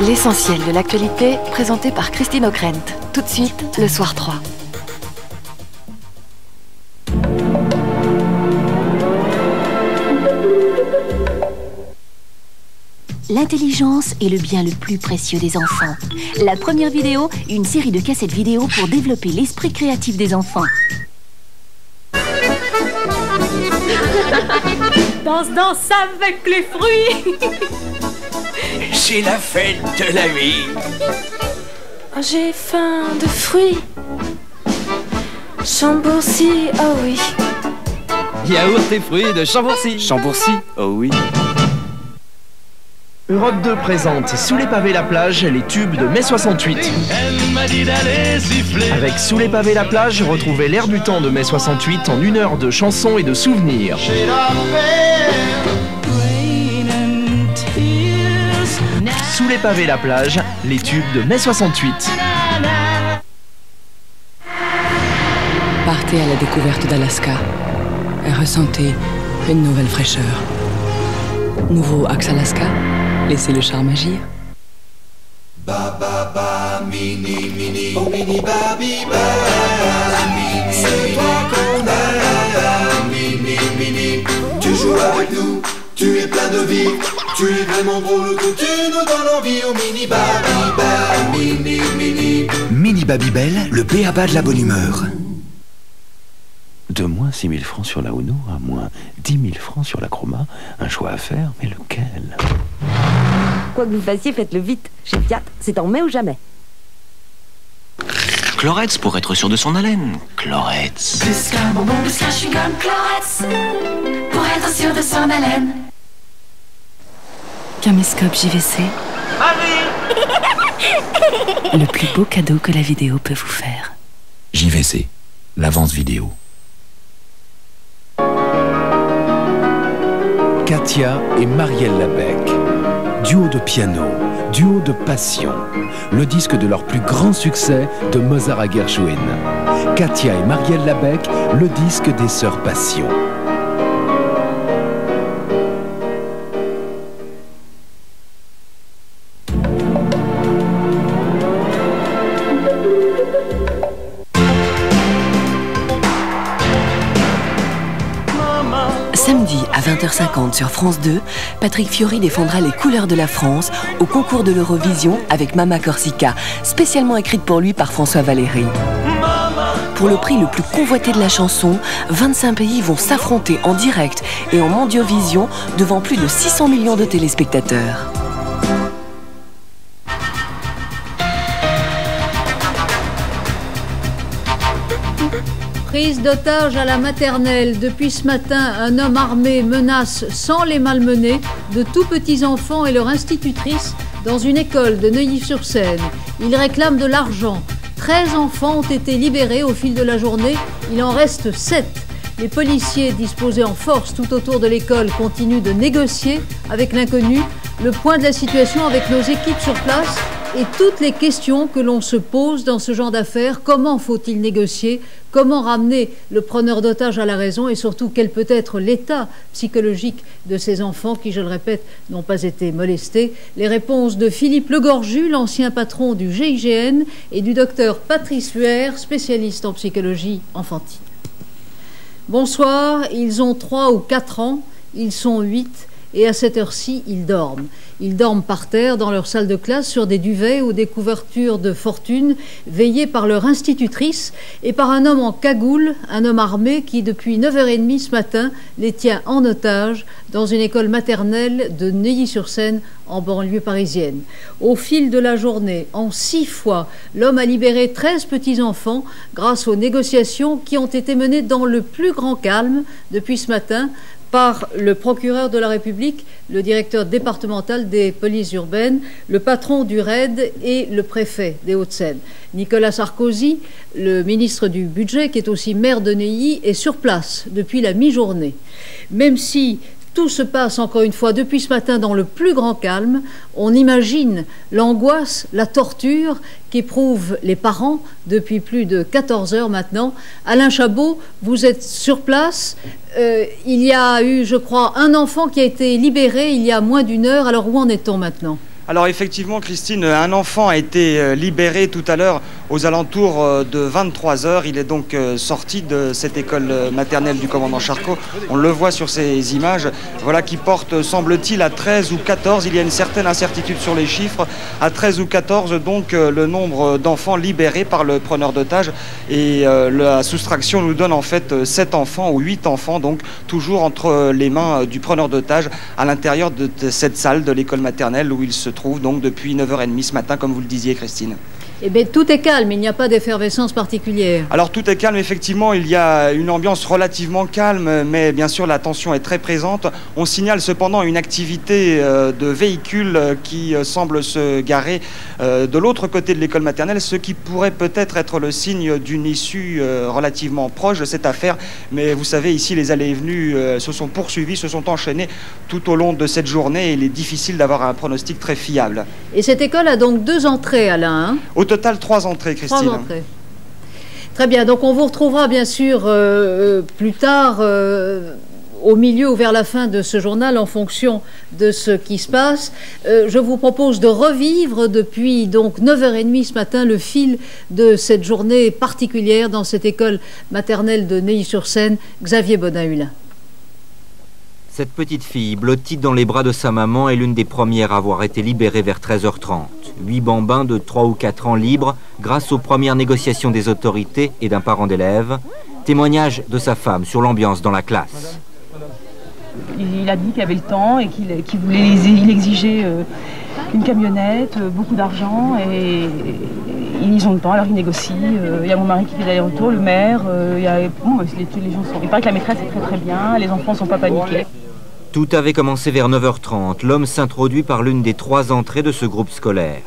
L'essentiel de l'actualité présenté par Christine O'Krent. Tout de suite, le Soir 3. L'intelligence est le bien le plus précieux des enfants. La première vidéo, une série de cassettes vidéo pour développer l'esprit créatif des enfants. Danse, danse avec les fruits. C'est la fête de la vie. Oh, j'ai faim de fruits. Chambourcy, oh oui. Yaourt et fruits de Chambourcy. Chambourcy, oh oui. Europe 2 présente Sous les pavés la plage, les tubes de mai 68. Avec Sous les pavés la plage, retrouvez l'air du temps de mai 68 en 1 heure de chansons et de souvenirs. Sous les pavés la plage, les tubes de mai 68. Partez à la découverte d'Alaska et ressentez une nouvelle fraîcheur. Nouveau Axe Alaska, laissez le charme agir. Ba ba ba, mini mini mini Babybel. C'est toi qu'on aime, mini mini. Tu joues avec nous, tu es plein de vie. Tu es vraiment drôle que tu nous donnes envie au mini Babybel, mini mini. Mini Babybel, le b.a.-ba de la bonne humeur. De moins 6 000 francs sur la Uno à moins 10 000 francs sur la Chroma. Un choix à faire, mais lequel? Quoi que vous fassiez, faites-le vite. Chez Fiat, c'est en mai ou jamais. Chlorets pour être sûr de son haleine. Chlorets. Plus qu'un bonbon, plus qu'un chewing-gum, Chlorets pour être sûr de son haleine. Caméscope JVC. Le plus beau cadeau que la vidéo peut vous faire. JVC, l'avance vidéo. Katia et Marielle Labec. Duo de piano, duo de passion. Le disque de leur plus grand succès de Mozart à Gershwin. Katia et Marielle Labec, le disque des sœurs Passion. Samedi à 20h50 sur France 2, Patrick Fiori défendra les couleurs de la France au concours de l'Eurovision avec Mama Corsica, spécialement écrite pour lui par François Valéry. Pour le prix le plus convoité de la chanson, 25 pays vont s'affronter en direct et en mondiovision devant plus de 600 millions de téléspectateurs. Prise d'otage à la maternelle. Depuis ce matin, un homme armé menace, sans les malmener, de tout petits enfants et leur institutrice dans une école de Neuilly-sur-Seine. Il réclame de l'argent. 13 enfants ont été libérés au fil de la journée. Il en reste 7. Les policiers disposés en force tout autour de l'école continuent de négocier avec l'inconnu. Le point de la situation avec nos équipes sur place et toutes les questions que l'on se pose dans ce genre d'affaires. Comment faut-il négocier? Comment ramener le preneur d'otages à la raison? Et surtout, quel peut être l'état psychologique de ces enfants qui, je le répète, n'ont pas été molestés? Les réponses de Philippe Legorju, l'ancien patron du GIGN, et du docteur Patrice Huer, spécialiste en psychologie enfantine. Bonsoir, ils ont 3 ou 4 ans, ils sont 8. Et à cette heure-ci, ils dorment. Ils dorment par terre dans leur salle de classe sur des duvets ou des couvertures de fortune veillées par leur institutrice et par un homme en cagoule, un homme armé qui, depuis 9h30 ce matin, les tient en otage dans une école maternelle de Neuilly-sur-Seine en banlieue parisienne. Au fil de la journée, en 6 fois, l'homme a libéré 13 petits-enfants grâce aux négociations qui ont été menées dans le plus grand calme depuis ce matin par le procureur de la République, le directeur départemental des polices urbaines, le patron du RAID et le préfet des Hauts-de-Seine. Nicolas Sarkozy, le ministre du Budget, qui est aussi maire de Neuilly, est sur place depuis la mi-journée. Même si tout se passe, encore une fois, depuis ce matin dans le plus grand calme, on imagine l'angoisse, la torture qu'éprouvent les parents depuis plus de 14 heures maintenant. Alain Chabot, vous êtes sur place. Il y a eu, je crois, un enfant qui a été libéré il y a moins d'1 heure. Alors où en est-on maintenant ? Alors effectivement, Christine, un enfant a été libéré tout à l'heure aux alentours de 23 h. Il est donc sorti de cette école maternelle du commandant Charcot. On le voit sur ces images, voilà, qui porte, semble-t-il, à 13 ou 14. Il y a une certaine incertitude sur les chiffres. À 13 ou 14, donc, le nombre d'enfants libérés par le preneur d'otages. Et la soustraction nous donne en fait 7 enfants ou 8 enfants, donc toujours entre les mains du preneur d'otages à l'intérieur de cette salle de l'école maternelle où il se trouve donc depuis 9h30 ce matin, comme vous le disiez, Christine. Eh bien, tout est calme, il n'y a pas d'effervescence particulière. Alors, tout est calme, effectivement, il y a une ambiance relativement calme, mais bien sûr, la tension est très présente. On signale cependant une activité de véhicules qui semble se garer de l'autre côté de l'école maternelle, ce qui pourrait peut-être être le signe d'une issue relativement proche de cette affaire. Mais vous savez, ici, les allées et venues se sont poursuivies, se sont enchaînées tout au long de cette journée, et il est difficile d'avoir un pronostic très fiable. Et cette école a donc 2 entrées, Alain, hein ? Au total, 3 entrées, Christine. 3 entrées. Très bien, donc on vous retrouvera bien sûr plus tard, au milieu ou vers la fin de ce journal, en fonction de ce qui se passe. Je vous propose de revivre depuis donc 9h30 ce matin le fil de cette journée particulière dans cette école maternelle de Neuilly-sur-Seine. Xavier Bodin-Hulin. Cette petite fille, blottie dans les bras de sa maman, est l'une des premières à avoir été libérée vers 13h30. 8 bambins de 3 ou 4 ans libres grâce aux premières négociations des autorités et d'un parent d'élève. Témoignage de sa femme sur l'ambiance dans la classe. Il a dit qu'il avait le temps et qu'il exigeait une camionnette, beaucoup d'argent, et ils ont le temps, alors ils négocient. Il y a mon mari qui fait d'aller-retour, le maire, les gens sont... Il paraît que la maîtresse est très très bien, les enfants ne sont pas paniqués. Tout avait commencé vers 9h30. L'homme s'introduit par l'une des 3 entrées de ce groupe scolaire.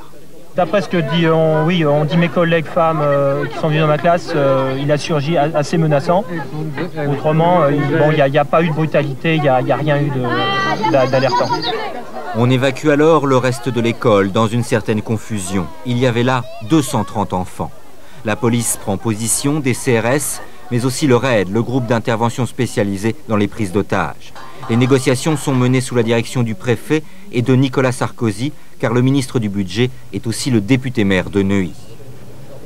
D'après ce que on dit mes collègues femmes qui sont venues dans ma classe, il a surgi assez menaçant. Autrement, il n'y a pas eu de brutalité, il n'y a rien eu d'alertant. On évacue alors le reste de l'école dans une certaine confusion. Il y avait là 230 enfants. La police prend position, des CRS, mais aussi le RAID, le groupe d'intervention spécialisé dans les prises d'otages. Les négociations sont menées sous la direction du préfet et de Nicolas Sarkozy, car le ministre du Budget est aussi le député-maire de Neuilly.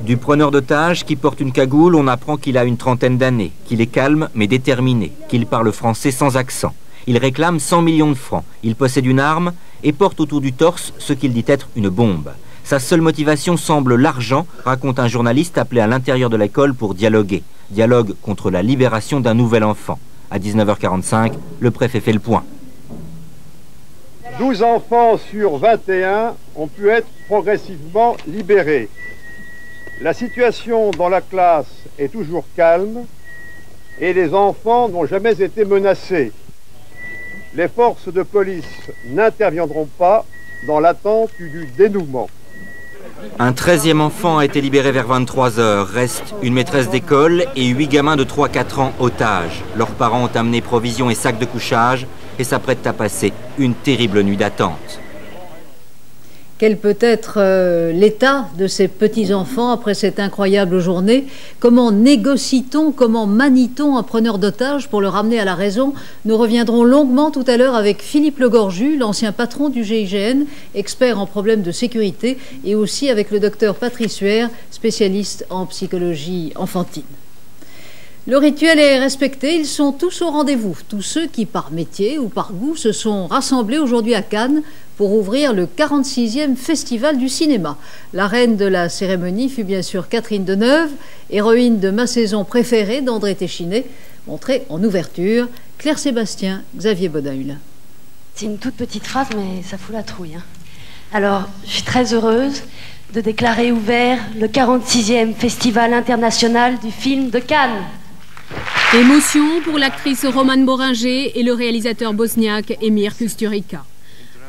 Du preneur d'otages qui porte une cagoule, on apprend qu'il a une trentaine d'années, qu'il est calme mais déterminé, qu'il parle français sans accent. Il réclame 100 millions de francs, il possède une arme et porte autour du torse ce qu'il dit être une bombe. Sa seule motivation semble l'argent, raconte un journaliste appelé à l'intérieur de l'école pour dialoguer. Dialogue contre la libération d'un nouvel enfant. À 19h45, le préfet fait le point. 12 enfants sur 21 ont pu être progressivement libérés. La situation dans la classe est toujours calme et les enfants n'ont jamais été menacés. Les forces de police n'interviendront pas dans l'attente du dénouement. Un 13e enfant a été libéré vers 23 h. Reste une maîtresse d'école et 8 gamins de 3-4 ans otages. Leurs parents ont amené provisions et sacs de couchage et s'apprêtent à passer une terrible nuit d'attente. Quel peut être l'état de ces petits-enfants après cette incroyable journée? Comment négocie-t-on, comment manie-t-on un preneur d'otages pour le ramener à la raison? Nous reviendrons longuement tout à l'heure avec Philippe Legorju, l'ancien patron du GIGN, expert en problèmes de sécurité, et aussi avec le docteur Patrice Huer, spécialiste en psychologie enfantine. Le rituel est respecté, ils sont tous au rendez-vous. Tous ceux qui, par métier ou par goût, se sont rassemblés aujourd'hui à Cannes pour ouvrir le 46e Festival du cinéma. La reine de la cérémonie fut bien sûr Catherine Deneuve, héroïne de Ma saison préférée d'André Téchiné, montrée en ouverture. Claire Sébastien, Xavier Bodin-Hulin. C'est une toute petite phrase, mais ça fout la trouille. Alors, je suis très heureuse de déclarer ouvert le 46e Festival international du film de Cannes. Émotion pour l'actrice Romane Boringer et le réalisateur bosniaque Emir Kusturica.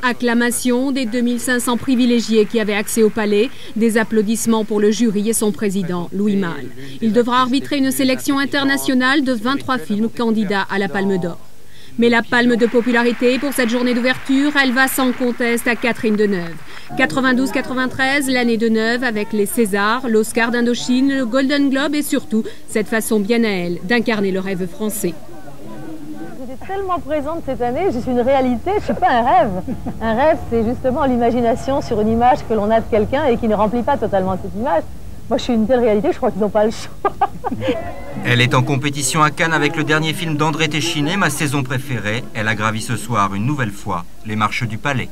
Acclamation des 2500 privilégiés qui avaient accès au palais, des applaudissements pour le jury et son président, Louis Malle. Il devra arbitrer une sélection internationale de 23 films candidats à la Palme d'Or. Mais la palme de popularité pour cette journée d'ouverture, elle va sans conteste à Catherine Deneuve. 92-93, l'année Deneuve avec les Césars, l'Oscar d'Indochine, le Golden Globe et surtout cette façon bien à elle d'incarner le rêve français. tellement présente cette année, je suis une réalité, je ne suis pas un rêve. Un rêve, c'est justement l'imagination sur une image que l'on a de quelqu'un et qui ne remplit pas totalement cette image. Moi, je suis une telle réalité, je crois qu'ils n'ont pas le choix. Elle est en compétition à Cannes avec le dernier film d'André Téchiné, Ma saison préférée. Elle a gravi ce soir une nouvelle fois les marches du Palais.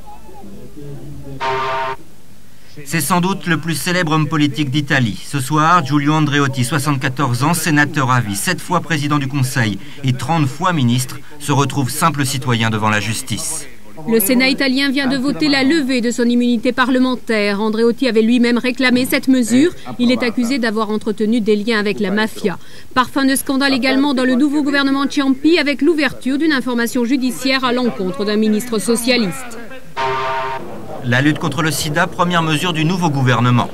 C'est sans doute le plus célèbre homme politique d'Italie. Ce soir, Giulio Andreotti, 74 ans, sénateur à vie, 7 fois président du Conseil et 30 fois ministre, se retrouve simple citoyen devant la justice. Le Sénat italien vient de voter la levée de son immunité parlementaire. Andreotti avait lui-même réclamé cette mesure. Il est accusé d'avoir entretenu des liens avec la mafia. Parfum de scandale également dans le nouveau gouvernement Ciampi avec l'ouverture d'une information judiciaire à l'encontre d'un ministre socialiste. La lutte contre le sida, première mesure du nouveau gouvernement.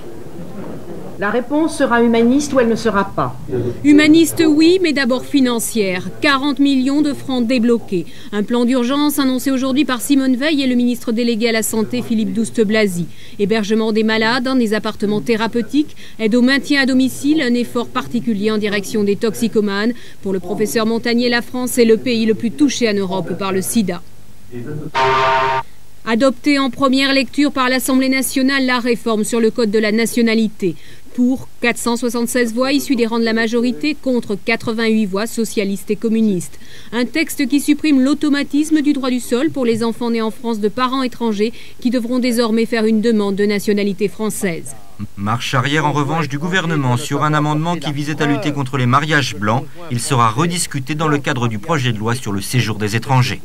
La réponse sera humaniste ou elle ne sera pas. Humaniste, oui, mais d'abord financière. 40 millions de francs débloqués. Un plan d'urgence annoncé aujourd'hui par Simone Veil et le ministre délégué à la Santé, Philippe Douste-Blazy. Hébergement des malades dans des appartements thérapeutiques, aide au maintien à domicile, un effort particulier en direction des toxicomanes. Pour le professeur Montagnier, la France est le pays le plus touché en Europe par le sida. Adoptée en première lecture par l'Assemblée nationale, la réforme sur le code de la nationalité. Pour 476 voix issues des rangs de la majorité contre 88 voix socialistes et communistes. Un texte qui supprime l'automatisme du droit du sol pour les enfants nés en France de parents étrangers qui devront désormais faire une demande de nationalité française. Marche arrière en revanche du gouvernement sur un amendement qui visait à lutter contre les mariages blancs. Il sera rediscuté dans le cadre du projet de loi sur le séjour des étrangers.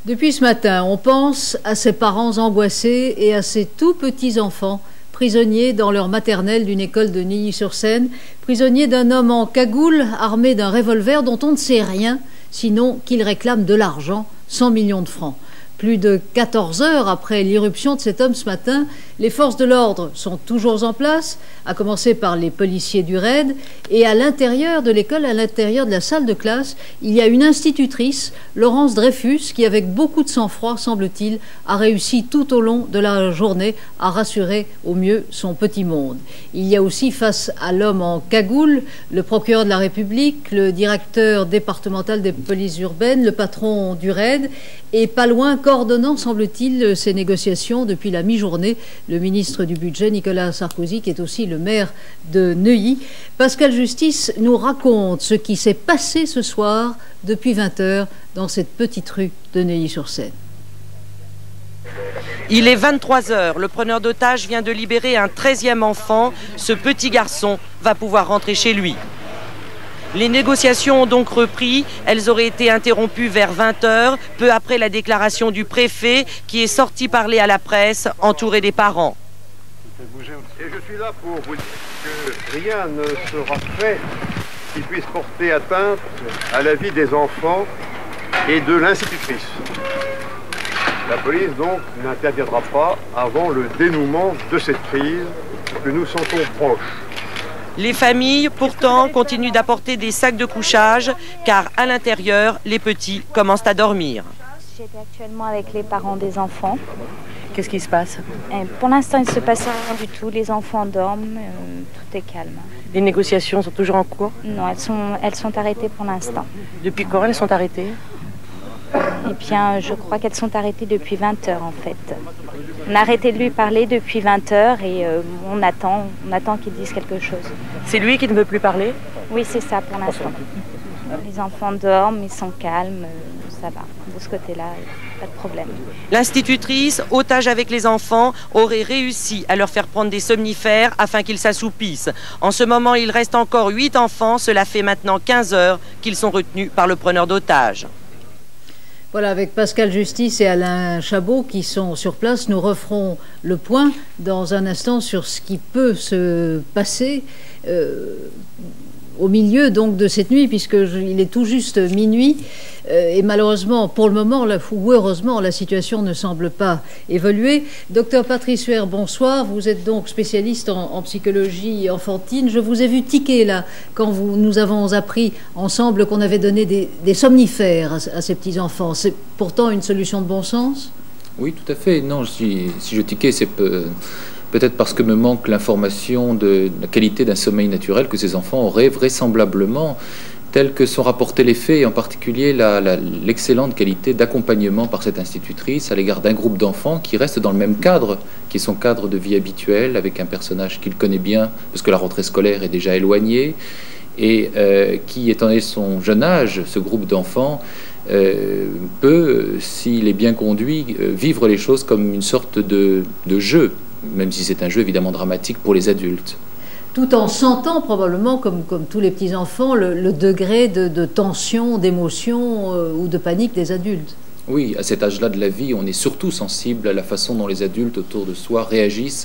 Depuis ce matin, on pense à ces parents angoissés et à ces tout petits enfants prisonniers dans leur maternelle d'une école de Neuilly-sur-Seine, prisonniers d'un homme en cagoule armé d'un revolver dont on ne sait rien, sinon qu'il réclame de l'argent, 100 millions de francs. Plus de 14 heures après l'irruption de cet homme ce matin, les forces de l'ordre sont toujours en place, à commencer par les policiers du RAID, et à l'intérieur de l'école, à l'intérieur de la salle de classe, il y a une institutrice, Laurence Dreyfus, qui avec beaucoup de sang-froid, semble-t-il, a réussi tout au long de la journée à rassurer au mieux son petit monde. Il y a aussi face à l'homme en cagoule, le procureur de la République, le directeur départemental des polices urbaines, le patron du RAID, et pas loin, coordonnant, semble-t-il, ces négociations depuis la mi-journée, le ministre du Budget, Nicolas Sarkozy, qui est aussi le maire de Neuilly. Pascal Justice nous raconte ce qui s'est passé ce soir depuis 20 heures dans cette petite rue de Neuilly-sur-Seine. Il est 23 heures. Le preneur d'otages vient de libérer un 13e enfant. Ce petit garçon va pouvoir rentrer chez lui. Les négociations ont donc repris. Elles auraient été interrompues vers 20 heures, peu après la déclaration du préfet qui est sorti parler à la presse, entouré des parents. Et je suis là pour vous dire que rien ne sera fait qui puisse porter atteinte à la vie des enfants et de l'institutrice. La police donc n'interviendra pas avant le dénouement de cette crise que nous sentons proche. Les familles, pourtant, continuent d'apporter des sacs de couchage, car à l'intérieur, les petits commencent à dormir. J'étais actuellement avec les parents des enfants. Qu'est-ce qui se passe? Pour l'instant, il ne se passe rien du tout. Les enfants dorment, tout est calme. Les négociations sont toujours en cours? Non, elles sont arrêtées pour l'instant. Depuis quand elles sont arrêtées? Eh bien, je crois qu'elles sont arrêtées depuis 20 heures, en fait. On a arrêté de lui parler depuis 20 heures et on attend qu'il dise quelque chose. C'est lui qui ne veut plus parler? Oui, c'est ça pour l'instant. Les enfants dorment, ils sont calmes, ça va. De ce côté-là, pas de problème. L'institutrice, otage avec les enfants, aurait réussi à leur faire prendre des somnifères afin qu'ils s'assoupissent. En ce moment, il reste encore 8 enfants. Cela fait maintenant 15 heures qu'ils sont retenus par le preneur d'otages. Voilà, avec Pascal Justice et Alain Chabot qui sont sur place, nous referons le point dans un instant sur ce qui peut se passer au milieu donc de cette nuit, puisqu'il est tout juste minuit et malheureusement pour le moment ou heureusement la situation ne semble pas évoluer. Docteur Patrice Huer, bonsoir, vous êtes donc spécialiste en psychologie enfantine. Je vous ai vu tiquer là quand nous avons appris ensemble qu'on avait donné des somnifères à ces petits enfants. C'est pourtant une solution de bon sens? Oui, tout à fait. Non, si je tiquais, c'est peut-être parce que me manque l'information de la qualité d'un sommeil naturel que ces enfants auraient vraisemblablement, tels que sont rapportés les faits, et en particulier l'excellente qualité d'accompagnement par cette institutrice à l'égard d'un groupe d'enfants qui reste dans le même cadre, qui est son cadre de vie habituel, avec un personnage qu'il connaît bien, parce que la rentrée scolaire est déjà éloignée, et qui, étant donné son jeune âge, ce groupe d'enfants peut, s'il est bien conduit, vivre les choses comme une sorte de jeu, même si c'est un jeu évidemment dramatique pour les adultes. Tout en sentant probablement, comme tous les petits-enfants, le degré de tension, d'émotion ou de panique des adultes. Oui, à cet âge-là de la vie, on est surtout sensible à la façon dont les adultes autour de soi réagissent,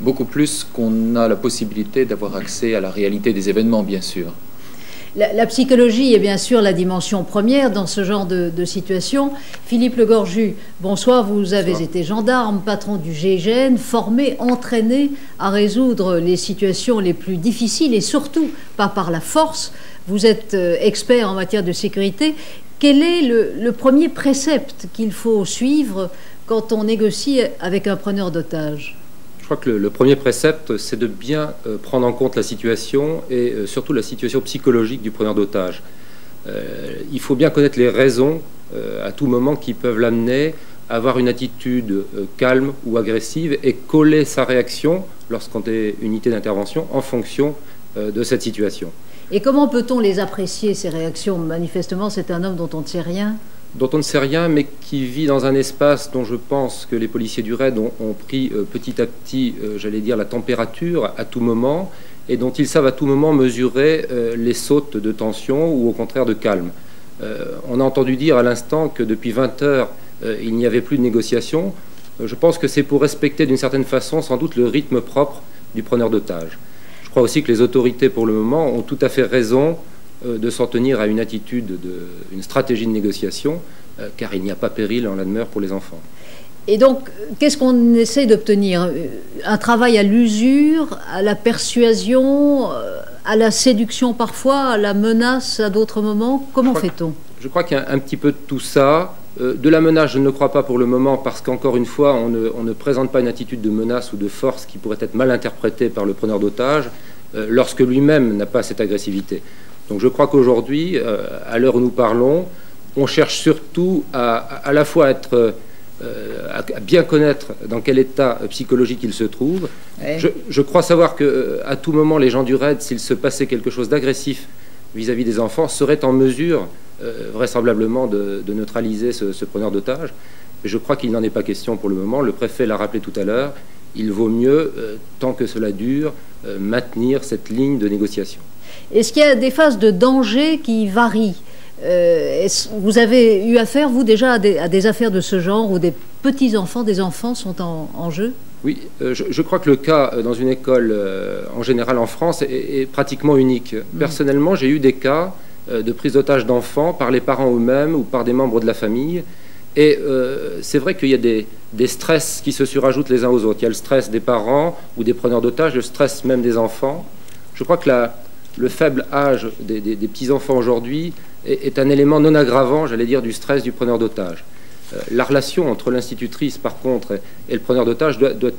beaucoup plus qu'on a la possibilité d'avoir accès à la réalité des événements, bien sûr. La psychologie est bien sûr la dimension première dans ce genre de situation. Philippe Le Gorju, bonsoir, vous avez été gendarme, patron du GIGN, formé, entraîné à résoudre les situations les plus difficiles et surtout pas par la force. Vous êtes expert en matière de sécurité. Quel est le premier précepte qu'il faut suivre quand on négocie avec un preneur d'otages ? Je crois que le premier précepte, c'est de bien prendre en compte la situation et surtout la situation psychologique du preneur d'otage. Il faut bien connaître les raisons à tout moment qui peuvent l'amener à avoir une attitude calme ou agressive et coller sa réaction lorsqu'on est unité d'intervention en fonction de cette situation. Et comment peut-on les apprécier, ces réactions? Manifestement, c'est un homme dont on ne sait rien. Dont on ne sait rien, mais qui vit dans un espace dont je pense que les policiers du RAID ont pris petit à petit, j'allais dire, la température à tout moment, et dont ils savent à tout moment mesurer les sautes de tension ou au contraire de calme. On a entendu dire à l'instant que depuis 20 heures, il n'y avait plus de négociation. Je pense que c'est pour respecter d'une certaine façon sans doute le rythme propre du preneur d'otage. Je crois aussi que les autorités pour le moment ont tout à fait raison de s'en tenir à une attitude, une stratégie de négociation, car il n'y a pas péril en la demeure pour les enfants. Et donc, qu'est-ce qu'on essaie d'obtenir? Un travail à l'usure, à la persuasion, à la séduction parfois, à la menace à d'autres moments? Comment fait-on? Je crois qu'il y a un petit peu de tout ça. De la menace, je ne crois pas pour le moment, parce qu'encore une fois, on ne présente pas une attitude de menace ou de force qui pourrait être mal interprétée par le preneur d'otage lorsque lui-même n'a pas cette agressivité. Donc je crois qu'aujourd'hui, à l'heure où nous parlons, on cherche surtout à la fois à bien connaître dans quel état psychologique il se trouve. Ouais. Je crois savoir qu'à tout moment, les gens du RAID, s'il se passait quelque chose d'agressif vis-à-vis des enfants, seraient en mesure, vraisemblablement, de neutraliser ce preneur d'otage. Mais je crois qu'il n'en est pas question pour le moment. Le préfet l'a rappelé tout à l'heure. Il vaut mieux, tant que cela dure, maintenir cette ligne de négociation. Est-ce qu'il y a des phases de danger qui varient? Vous avez eu affaire, vous, déjà, à des affaires de ce genre où des petits-enfants, des enfants sont en jeu? Oui, je crois que le cas dans une école, en général en France, est pratiquement unique. Personnellement, j'ai eu des cas de prise d'otage d'enfants par les parents eux-mêmes ou par des membres de la famille. Et c'est vrai qu'il y a des stress qui se surajoutent les uns aux autres. Il y a le stress des parents ou des preneurs d'otages, le stress même des enfants. Je crois que le faible âge des petits-enfants aujourd'hui est un élément non aggravant, j'allais dire, du stress du preneur d'otage. La relation entre l'institutrice, par contre, et le preneur d'otage doit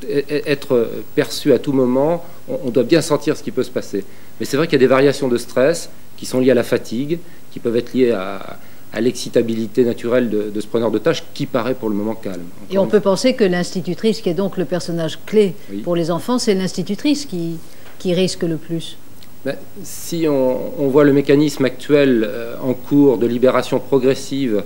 être perçue à tout moment. On doit bien sentir ce qui peut se passer. Mais c'est vrai qu'il y a des variations de stress qui sont liées à la fatigue, qui peuvent être liées à l'excitabilité naturelle de ce preneur d'otage qui paraît pour le moment calme. Et on peut penser que l'institutrice, qui est donc le personnage clé pour les enfants, c'est l'institutrice qui risque le plus. Ben, si on voit le mécanisme actuel en cours de libération progressive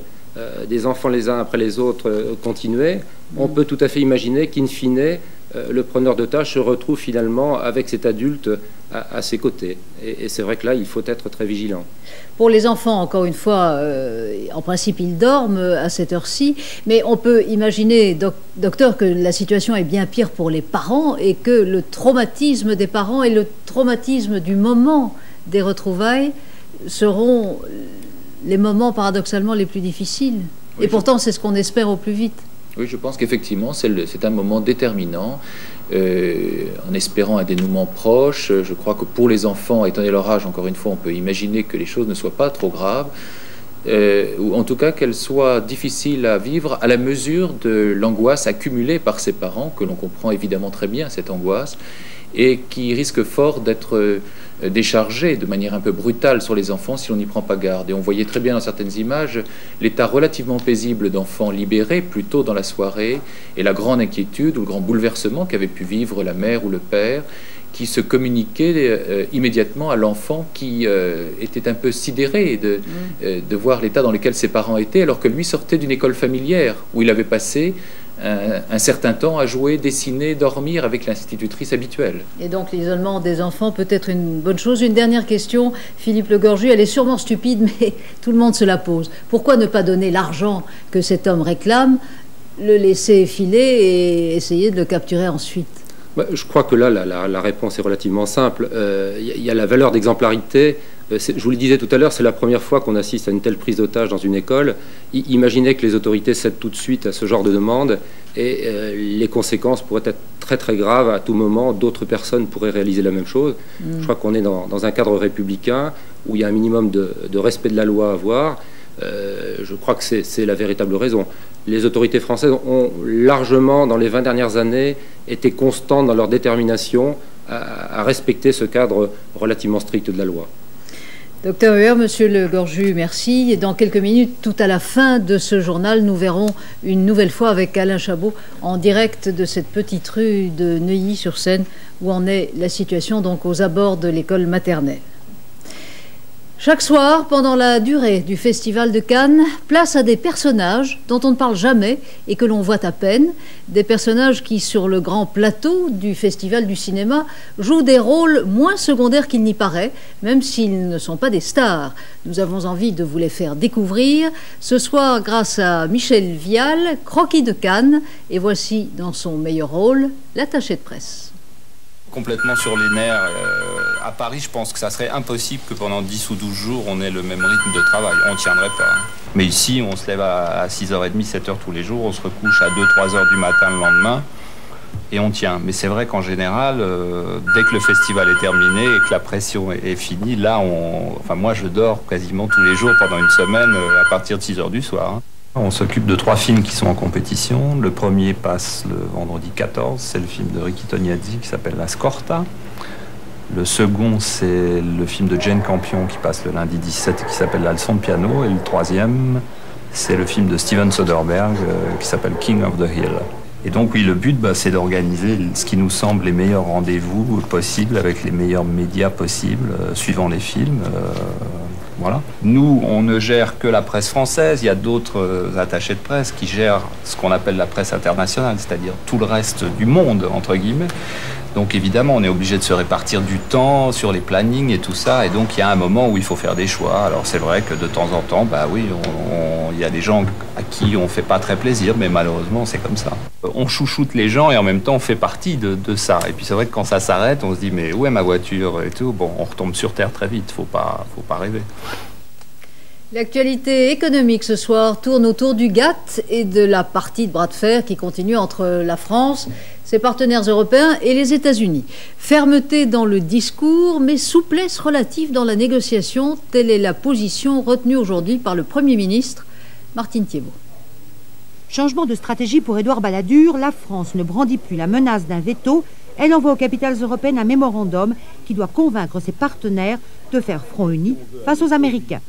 des enfants les uns après les autres continuer, on peut tout à fait imaginer qu'in fine, le preneur d'otage se retrouve finalement avec cet adulte à ses côtés. Et c'est vrai que là, il faut être très vigilant. Pour les enfants, encore une fois, en principe, ils dorment à cette heure-ci, mais on peut imaginer, docteur, que la situation est bien pire pour les parents et que le traumatisme des parents et le traumatisme du moment des retrouvailles seront les moments paradoxalement les plus difficiles. Oui, et pourtant, c'est ce qu'on espère au plus vite. Oui, je pense qu'effectivement, c'est un moment déterminant. En espérant un dénouement proche, je crois que pour les enfants, étant donné leur âge, encore une fois, on peut imaginer que les choses ne soient pas trop graves, ou en tout cas qu'elles soient difficiles à vivre à la mesure de l'angoisse accumulée par ses parents, que l'on comprend évidemment très bien, cette angoisse, et qui risque fort d'être décharger de manière un peu brutale sur les enfants si l'on n'y prend pas garde. Et on voyait très bien dans certaines images l'état relativement paisible d'enfants libérés plus tôt dans la soirée et la grande inquiétude ou le grand bouleversement qu'avait pu vivre la mère ou le père qui se communiquait immédiatement à l'enfant qui était un peu sidéré de voir l'état dans lequel ses parents étaient alors que lui sortait d'une école familière où il avait passé un certain temps à jouer, dessiner, dormir avec l'institutrice habituelle. Et donc l'isolement des enfants peut être une bonne chose. Une dernière question, Philippe Le Gorju, elle est sûrement stupide, mais tout le monde se la pose. Pourquoi ne pas donner l'argent que cet homme réclame, le laisser filer et essayer de le capturer ensuite? Je crois que là, la réponse est relativement simple. Il y a la valeur d'exemplarité. Je vous le disais tout à l'heure, c'est la première fois qu'on assiste à une telle prise d'otage dans une école. Imaginez que les autorités cèdent tout de suite à ce genre de demande et les conséquences pourraient être très très graves à tout moment. D'autres personnes pourraient réaliser la même chose. Je crois qu'on est dans un cadre républicain où il y a un minimum de respect de la loi à avoir. Je crois que c'est la véritable raison. Les autorités françaises ont largement, dans les 20 dernières années, été constantes dans leur détermination à respecter ce cadre relativement strict de la loi. Docteur Huer, Monsieur Le Gorju, merci. Et dans quelques minutes, tout à la fin de ce journal, nous verrons une nouvelle fois avec Alain Chabot en direct de cette petite rue de Neuilly-sur-Seine où en est la situation donc aux abords de l'école maternelle. Chaque soir, pendant la durée du Festival de Cannes, place à des personnages dont on ne parle jamais et que l'on voit à peine, des personnages qui, sur le grand plateau du Festival du cinéma, jouent des rôles moins secondaires qu'il n'y paraît, même s'ils ne sont pas des stars. Nous avons envie de vous les faire découvrir ce soir grâce à Michel Vial, Croquis de Cannes, et voici dans son meilleur rôle, l'attaché de presse. Complètement sur les nerfs. À Paris, je pense que ça serait impossible que pendant 10 ou 12 jours, on ait le même rythme de travail. On ne tiendrait pas. Mais ici, on se lève à 6h30, 7h tous les jours, on se recouche à 2-3 heures du matin le lendemain, et on tient. Mais c'est vrai qu'en général, dès que le festival est terminé et que la pression est finie, là, moi, je dors quasiment tous les jours pendant une semaine à partir de 6h du soir. On s'occupe de 3 films qui sont en compétition. Le premier passe le vendredi 14, c'est le film de Ricky Tognazzi qui s'appelle La Scorta. Le second, c'est le film de Jane Campion qui passe le lundi 17 qui s'appelle La leçon de piano. Et le troisième, c'est le film de Steven Soderbergh qui s'appelle King of the Hill. Et donc oui, le but, c'est d'organiser ce qui nous semble les meilleurs rendez-vous possibles avec les meilleurs médias possibles, suivant les films. Voilà. Nous, on ne gère que la presse française. Il y a d'autres attachés de presse qui gèrent ce qu'on appelle la presse internationale, c'est-à-dire tout le reste du monde, entre guillemets. Donc évidemment, on est obligé de se répartir du temps sur les plannings et tout ça. Et donc il y a un moment où il faut faire des choix. Alors c'est vrai que de temps en temps, bah oui, il y a des gens à qui on fait pas très plaisir, mais malheureusement c'est comme ça. On chouchoute les gens et en même temps on fait partie de ça. Et puis c'est vrai que quand ça s'arrête, on se dit mais où est ma voiture et tout. Bon, on retombe sur terre très vite. Faut pas rêver. L'actualité économique ce soir tourne autour du GATT et de la partie de bras de fer qui continue entre la France, ses partenaires européens et les États-Unis. Fermeté dans le discours, mais souplesse relative dans la négociation, telle est la position retenue aujourd'hui par le Premier ministre, Martine Thiébaut. Changement de stratégie pour Édouard Balladur, la France ne brandit plus la menace d'un veto, elle envoie aux capitales européennes un mémorandum qui doit convaincre ses partenaires de faire front uni face aux Américains.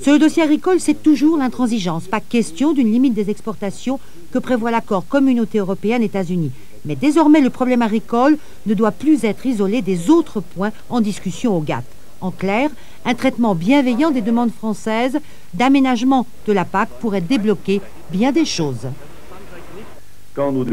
Sur le dossier agricole, c'est toujours l'intransigeance. Pas question d'une limite des exportations que prévoit l'accord Communauté européenne-États-Unis. Mais désormais, le problème agricole ne doit plus être isolé des autres points en discussion au GATT. En clair, un traitement bienveillant des demandes françaises d'aménagement de la PAC pourrait débloquer bien des choses. Quand nous